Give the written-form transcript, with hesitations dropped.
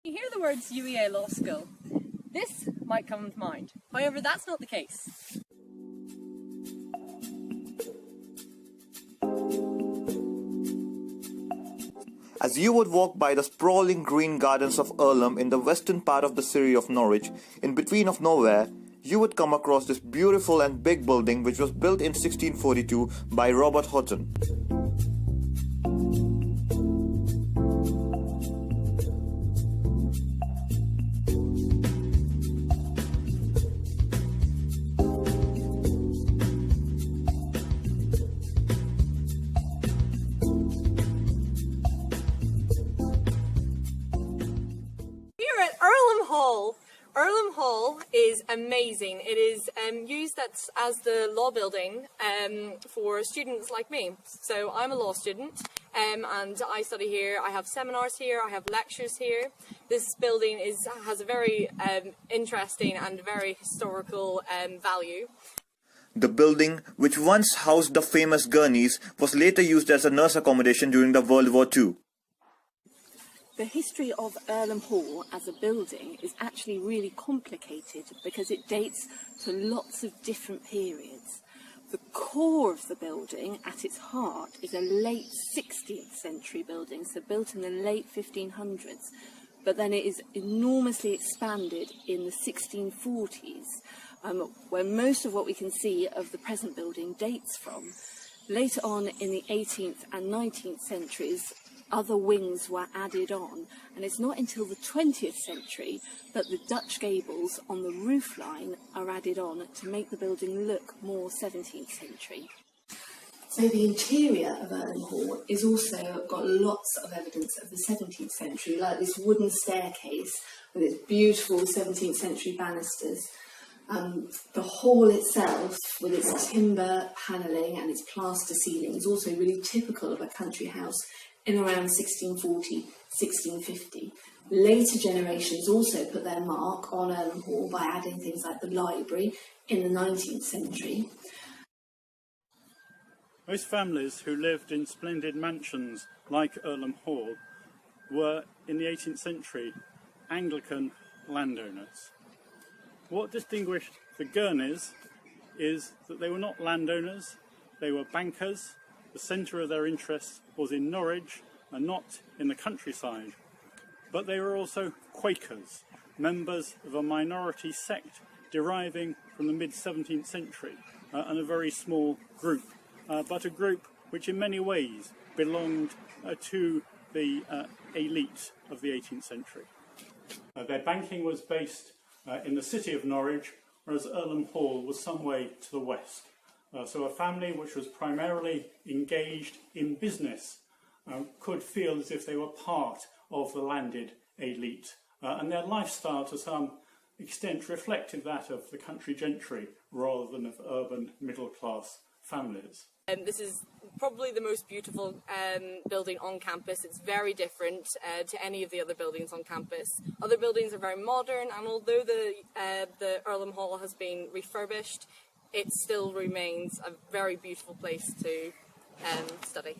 You hear the words UEA Law School. This might come to mind. However, that's not the case. As you would walk by the sprawling green gardens of Earlham in the western part of the city of Norwich, in between of nowhere, you would come across this beautiful and big building which was built in 1642 by Robert Houghton. Earlham Hall is amazing. It is used as the law building for students like me. So I'm a law student and I study here. I have seminars here, I have lectures here. This building has a very interesting and very historical value. The building, which once housed the famous gurneys, was later used as a nurse accommodation during the World War II. The history of Earlham Hall as a building is actually really complicated because it dates to lots of different periods. The core of the building, at its heart, is a late 16th century building, so built in the late 1500s, but then it is enormously expanded in the 1640s, where most of what we can see of the present building dates from. Later on in the 18th and 19th centuries, other wings were added on, and it's not until the 20th century that the Dutch gables on the roofline are added on to make the building look more 17th century. So the interior of Earlham Hall is also got lots of evidence of the 17th century, like this wooden staircase with its beautiful 17th century banisters. The hall itself, with its timber panelling and its plaster ceiling, is also really typical of a country house in around 1640, 1650. Later generations also put their mark on Earlham Hall by adding things like the library in the 19th century. Most families who lived in splendid mansions like Earlham Hall were, in the 18th century, Anglican landowners. What distinguished the Gurneys is that they were not landowners, they were bankers. The centre of their interest was in Norwich and not in the countryside. But they were also Quakers, members of a minority sect deriving from the mid-17th century, and a very small group, but a group which in many ways belonged to the elite of the 18th century. Their banking was based in the city of Norwich, whereas Earlham Hall was some way to the west. So a family which was primarily engaged in business could feel as if they were part of the landed elite. And their lifestyle to some extent reflected that of the country gentry rather than of urban middle-class families. This is probably the most beautiful building on campus. It's very different to any of the other buildings on campus. Other buildings are very modern, and although the Earlham Hall has been refurbished, it still remains a very beautiful place to study.